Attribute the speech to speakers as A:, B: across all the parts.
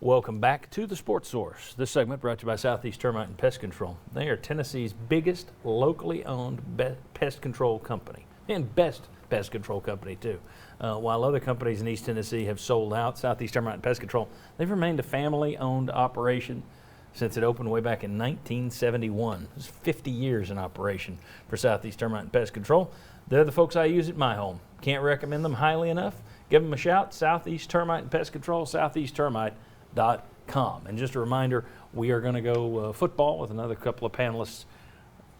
A: Welcome back to the Sports Source. This segment brought to you by Southeast Termite and Pest Control. They are Tennessee's biggest locally owned pest control company and best pest control company too. While other companies in East Tennessee have sold out, Southeast Termite and Pest Control, they've remained a family-owned operation since it opened way back in 1971. It's 50 years in operation for Southeast Termite and Pest Control. They're the folks I use at my home. Can't recommend them highly enough. Give them a shout. Southeast Termite and Pest Control, southeasttermite.com. And just a reminder, we are going to go football with another couple of panelists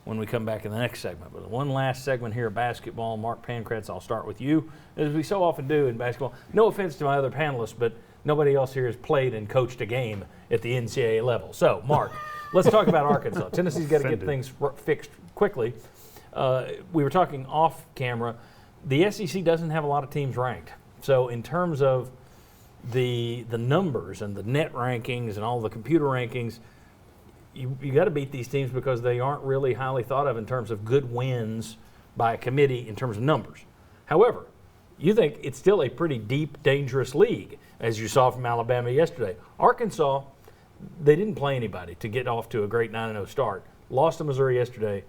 A: when we come back in the next segment. But one last segment here of basketball. Mark Pankratz, I'll start with you, as we so often do in basketball. No offense to my other panelists, but nobody else here has played and coached a game at the NCAA level. So, Mark, let's talk about Arkansas. Tennessee's got to get things fixed quickly. We were talking off camera. The SEC doesn't have a lot of teams ranked. So in terms of the numbers and the net rankings and all the computer rankings, you got to beat these teams because they aren't really highly thought of in terms of good wins by a committee in terms of numbers. However, you think it's still a pretty deep, dangerous league, as you saw from Alabama yesterday. Arkansas, they didn't play anybody to get off to a great 9-0 start. Lost to Missouri yesterday,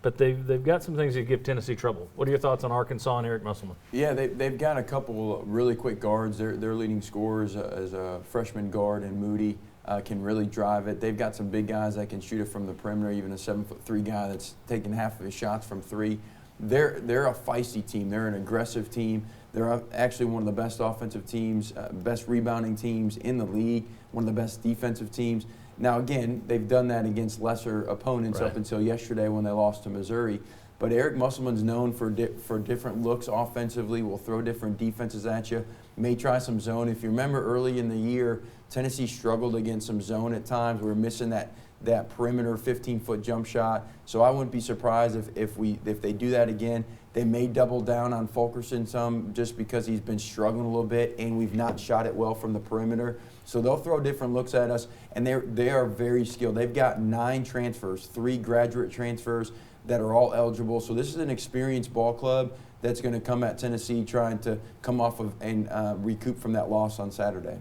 A: but they've got some things that give Tennessee trouble. What are your thoughts on Arkansas and Eric Musselman?
B: Yeah, they've got a couple really quick guards. Their leading scorers as a freshman guard and Moody can really drive it. They've got some big guys that can shoot it from the perimeter, even a 7'3" guy that's taking half of his shots from three. They're a feisty team. They're an aggressive team. They're actually one of the best offensive teams, best rebounding teams in the league, one of the best defensive teams. Now, again, they've done that against lesser opponents up until yesterday when they lost to Missouri. But Eric Musselman's known for different looks offensively, will throw different defenses at you, may try some zone. If you remember early in the year, Tennessee struggled against some zone at times. We were missing that perimeter 15-foot jump shot. So I wouldn't be surprised if they do that again. They may double down on Fulkerson some just because he's been struggling a little bit and we've not shot it well from the perimeter. So they'll throw different looks at us, and they are very skilled. They've got 9 transfers, 3 graduate transfers that are all eligible. So this is an experienced ball club that's going to come at Tennessee trying to come off of and recoup from that loss on Saturday.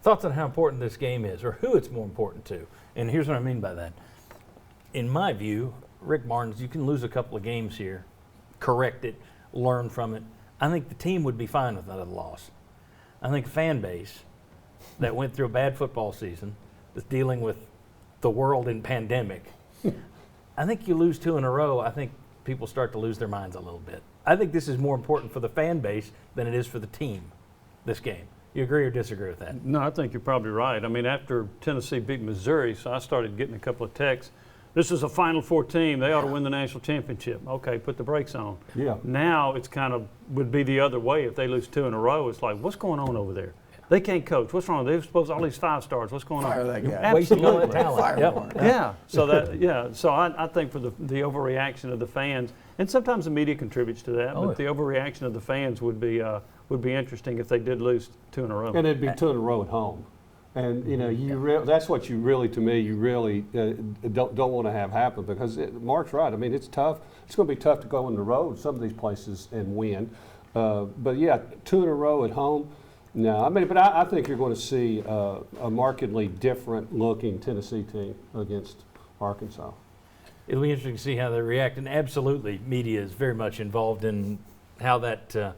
A: Thoughts on how important this game is, or who it's more important to. And here's what I mean by that. In my view, Rick Barnes, you can lose a couple of games here, correct it, learn from it. I think the team would be fine with another loss. I think fan base that went through a bad football season, that's dealing with the world in pandemic, I think you lose 2 in a row, I think people start to lose their minds a little bit. I think this is more important for the fan base than it is for the team, this game. You agree or disagree with that?
C: No, I think you're probably right. I mean, after Tennessee beat Missouri, so I started getting a couple of texts. This is a Final Four team. They ought to win the national championship. Okay, put the brakes on.
D: Yeah.
C: Now it's kind of would be the other way. If they lose 2 in a row, it's like, what's going on over there? They can't coach. What's wrong? They're supposed to all these 5 stars. What's going on?
B: Fire that guy.
A: Wasting all that
C: Absolutely.
A: talent. Yep.
C: Yeah. So I think for the overreaction of the fans, and sometimes the media contributes to that, but the overreaction of the fans would be interesting if they did lose 2 in a row.
D: And it'd be 2 in a row at home. And, you know, that's what you really don't want to have happen because Mark's right. I mean, it's tough. It's going to be tough to go on the road some of these places and win. But, yeah, 2 in a row at home. No, I mean, but I think you're going to see a markedly different looking Tennessee team against Arkansas.
A: It'll be interesting to see how they react, and absolutely, media is very much involved in how the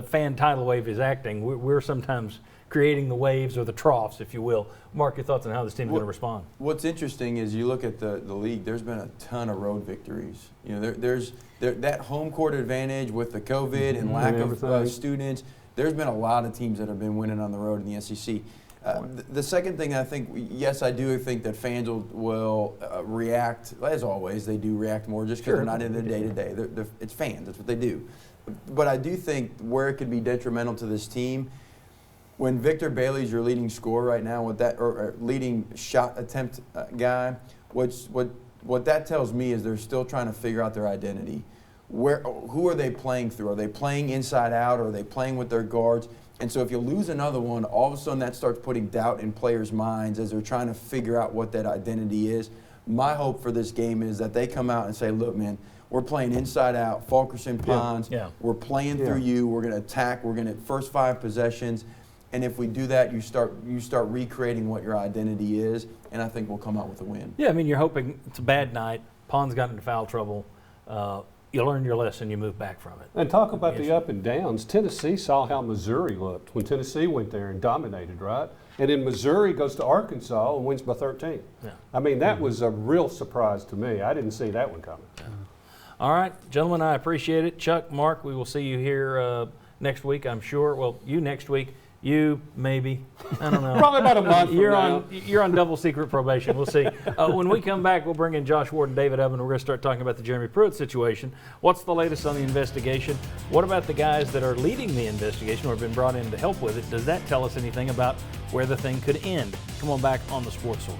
A: fan tidal wave is acting. We're sometimes creating the waves or the troughs, if you will. Mark, your thoughts on how this team's going to respond?
B: What's interesting is you look at the league. There's been a ton of road victories. You know, there's that home court advantage with the COVID and lack of students. There's been a lot of teams that have been winning on the road in the SEC. The second thing I think, yes, I do think that fans will react, as always, they do react more just because they're not in the day-to-day. It's fans, that's what they do. But I do think where it could be detrimental to this team, when Victor Bailey's your leading scorer right now, with that or leading shot attempt guy, what that tells me is they're still trying to figure out their identity. Who are they playing through? Are they playing inside out? Or are they playing with their guards? And so if you lose another one, all of a sudden that starts putting doubt in players' minds as they're trying to figure out what that identity is. My hope for this game is that they come out and say, look, man, we're playing inside out, Fulkerson, Pons. We're playing through you. We're going to attack. We're going to first 5 possessions. And if we do that, you start recreating what your identity is, and I think we'll come out with a win.
A: Yeah, I mean, you're hoping it's a bad night. Pond's got into foul trouble. You learn your lesson. You move back from it.
D: And talk about
A: Yes.
D: the up and downs. Tennessee saw how Missouri looked when Tennessee went there and dominated, right? And then Missouri goes to Arkansas and wins by 13.
A: Yeah.
D: I mean, that was a real surprise to me. I didn't see that one coming.
A: All right, gentlemen, I appreciate it. Chuck, Mark, we will see you here next week, I'm sure. Well, you next week. You maybe. I don't know.
D: Probably about a month from
A: You're
D: now.
A: you're on double secret probation. We'll see. When we come back, we'll bring in Josh Ward and David Evan. We're going to start talking about the Jeremy Pruitt situation. What's the latest on the investigation? What about the guys that are leading the investigation or have been brought in to help with it? Does that tell us anything about where the thing could end? Come on back on the Sports Source.